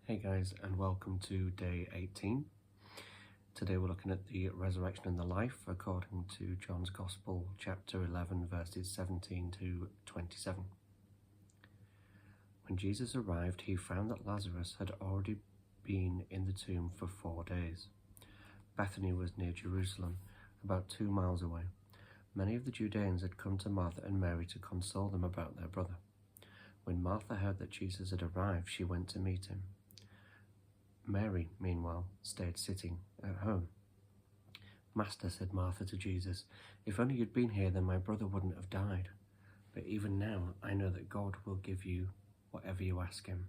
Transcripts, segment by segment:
Hey guys, and welcome to day 18. Today we're looking at the resurrection and the life according to John's Gospel, chapter 11, verses 17 to 27. When Jesus arrived, he found that Lazarus had already been in the tomb for 4 days. Bethany was near Jerusalem, about 2 miles away. Many of the Judeans had come to Martha and Mary to console them about their brother. When Martha heard that Jesus had arrived, she went to meet him. Mary, meanwhile, stayed sitting at home. "Master," said Martha to Jesus, "if only you'd been here, then my brother wouldn't have died. But even now, I know that God will give you whatever you ask him."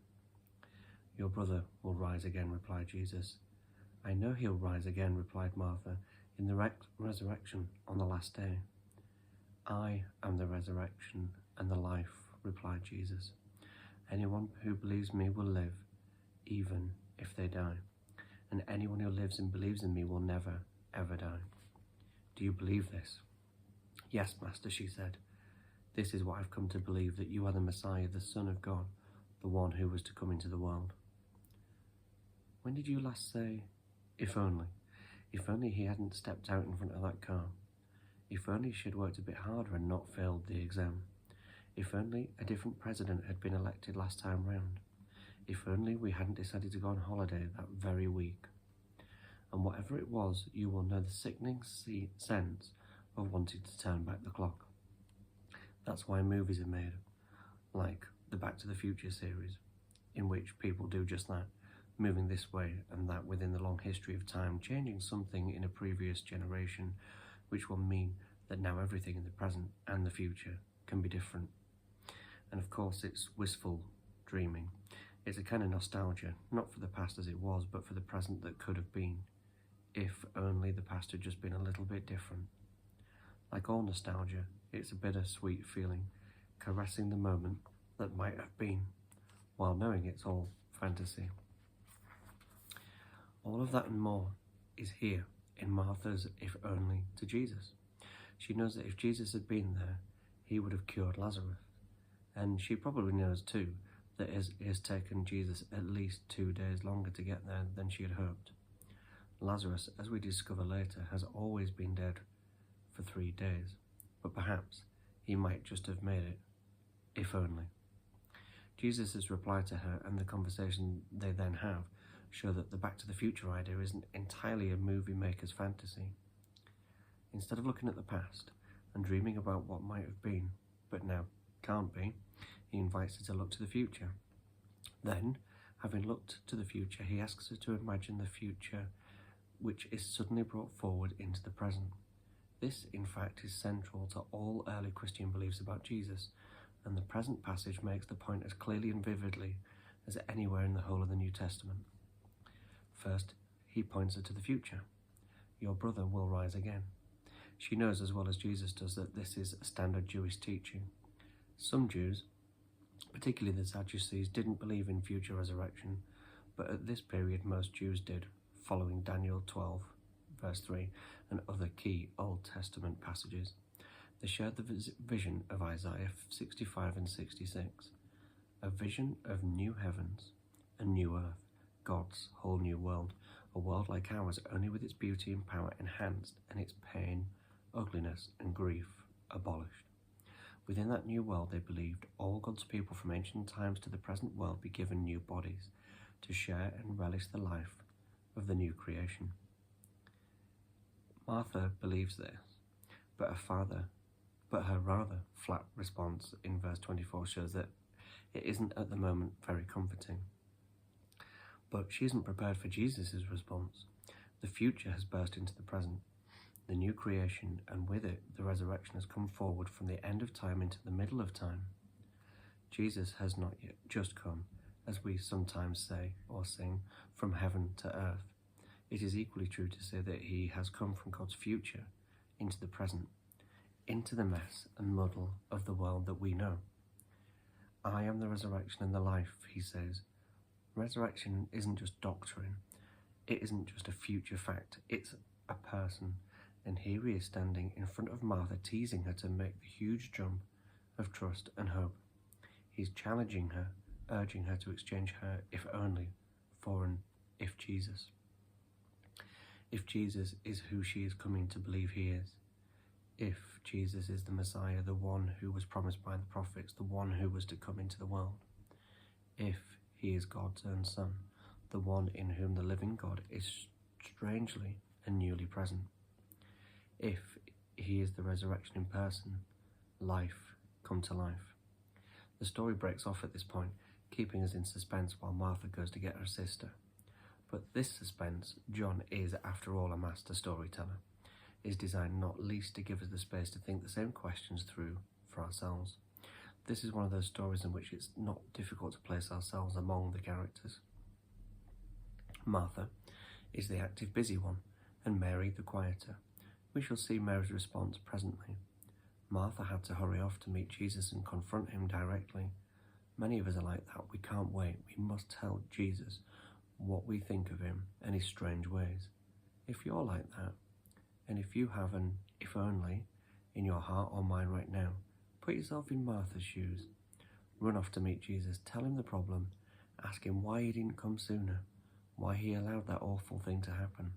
"Your brother will rise again," replied Jesus. "I know he'll rise again," replied Martha, "in the resurrection on the last day." "I am the resurrection and the life," replied Jesus. "Anyone who believes me will live, even if they die, and anyone who lives and believes in me will never, ever die." "Do you believe this?" "Yes, Master," she said. "This is what I've come to believe, that you are the Messiah, the Son of God, the one who was to come into the world." "When did you last say, 'if only'? If only he hadn't stepped out in front of that car. If only she'd worked a bit harder and not failed the exam. If only a different president had been elected last time round. If only we hadn't decided to go on holiday that very week. And whatever it was, you will know the sickening sense of wanting to turn back the clock. That's why movies are made, like the Back to the Future series, in which people do just that, moving this way and that within the long history of time, changing something in a previous generation, which will mean that now everything in the present and the future can be different. And of course, it's wistful dreaming. It's a kind of nostalgia, not for the past as it was, but for the present that could have been, if only the past had just been a little bit different. Like all nostalgia, it's a bittersweet feeling, caressing the moment that might have been, while knowing it's all fantasy. All of that and more is here in Martha's "if only" to Jesus. She knows that if Jesus had been there, he would have cured Lazarus. And she probably knows too that it has taken Jesus at least 2 days longer to get there than she had hoped. Lazarus, as we discover later, has always been dead for 3 days, but perhaps he might just have made it, if only. Jesus' reply to her and the conversation they then have show that the Back to the Future idea isn't entirely a movie maker's fantasy. Instead of looking at the past and dreaming about what might have been, but now can't be, he invites her to look to the future. Then, having looked to the future, he asks her to imagine the future which is suddenly brought forward into the present. This, in fact, is central to all early Christian beliefs about Jesus, and the present passage makes the point as clearly and vividly as anywhere in the whole of the New Testament. First, he points her to the future. "Your brother will rise again." She knows as well as Jesus does that this is a standard Jewish teaching. Some Jews, particularly the Sadducees, didn't believe in future resurrection, but at this period most Jews did, following Daniel 12, verse 3, and other key Old Testament passages. They shared the vision of Isaiah 65 and 66, a vision of new heavens and new earth, God's whole new world, a world like ours, only with its beauty and power enhanced and its pain, ugliness and grief abolished. Within that new world, they believed, all God's people from ancient times to the present world be given new bodies to share and relish the life of the new creation. Martha believes this, but her rather flat response in verse 24 shows that it isn't at the moment very comforting. But she isn't prepared for Jesus' response. The future has burst into the present. The new creation, and with it, the resurrection, has come forward from the end of time into the middle of time. Jesus has not yet just come, as we sometimes say or sing, from heaven to earth. It is equally true to say that he has come from God's future into the present, into the mess and muddle of the world that we know. "I am the resurrection and the life," he says. Resurrection isn't just doctrine. It isn't just a future fact. It's a person. And here he is standing in front of Martha, teasing her to make the huge jump of trust and hope. He's challenging her, urging her to exchange her "if only" for an if Jesus. If Jesus is who she is coming to believe he is, if Jesus is the Messiah, the one who was promised by the prophets, the one who was to come into the world, if he is God's own Son, the one in whom the living God is strangely and newly present, if he is the resurrection in person, life come to life. The story breaks off at this point, keeping us in suspense while Martha goes to get her sister. But this suspense, John is, after all, a master storyteller, is designed not least to give us the space to think the same questions through for ourselves. This is one of those stories in which it's not difficult to place ourselves among the characters. Martha is the active, busy one, and Mary the quieter. We shall see Mary's response presently. Martha had to hurry off to meet Jesus and confront him directly. Many of us are like that. We can't wait. We must tell Jesus what we think of him and his strange ways. If you're like that, and if you have an if only in your heart or mind right now, put yourself in Martha's shoes. Run off to meet Jesus. Tell him the problem. Ask him why he didn't come sooner, why he allowed that awful thing to happen,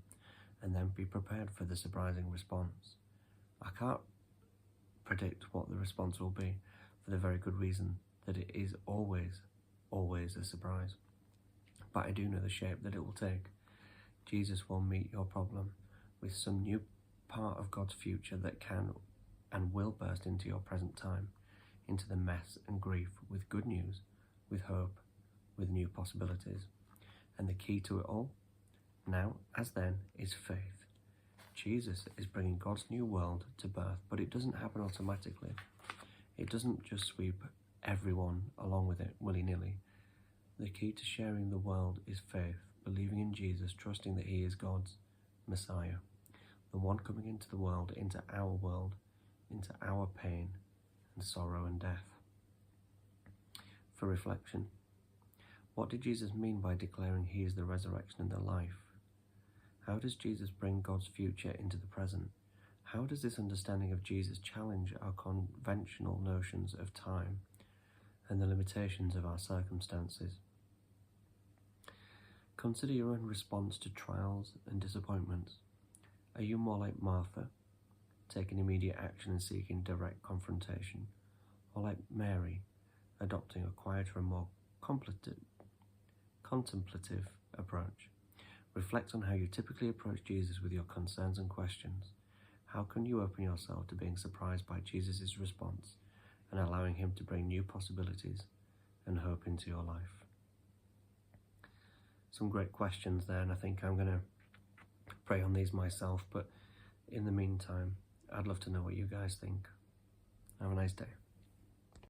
and then be prepared for the surprising response. I can't predict what the response will be, for the very good reason that it is always a surprise. But I do know the shape that it will take. Jesus will meet your problem with some new part of God's future that can and will burst into your present time, into the mess and grief with good news, with hope, with new possibilities. And the key to it all, now as then, is faith. Jesus is bringing God's new world to birth, but it doesn't happen automatically. It doesn't just sweep everyone along with it willy-nilly. The key to sharing the world is faith, believing in Jesus, trusting that he is God's Messiah, the one coming into the world, into our pain and sorrow and death. For reflection, what did Jesus mean by declaring he is the resurrection and the life? How does Jesus bring God's future into the present? How does this understanding of Jesus challenge our conventional notions of time and the limitations of our circumstances? Consider your own response to trials and disappointments. Are you more like Martha, taking immediate action and seeking direct confrontation, or like Mary, adopting a quieter and more contemplative approach? Reflect on how you typically approach Jesus with your concerns and questions. How can you open yourself to being surprised by Jesus' response and allowing him to bring new possibilities and hope into your life? Some great questions there, and I think I'm going to pray on these myself, but in the meantime, I'd love to know what you guys think. Have a nice day.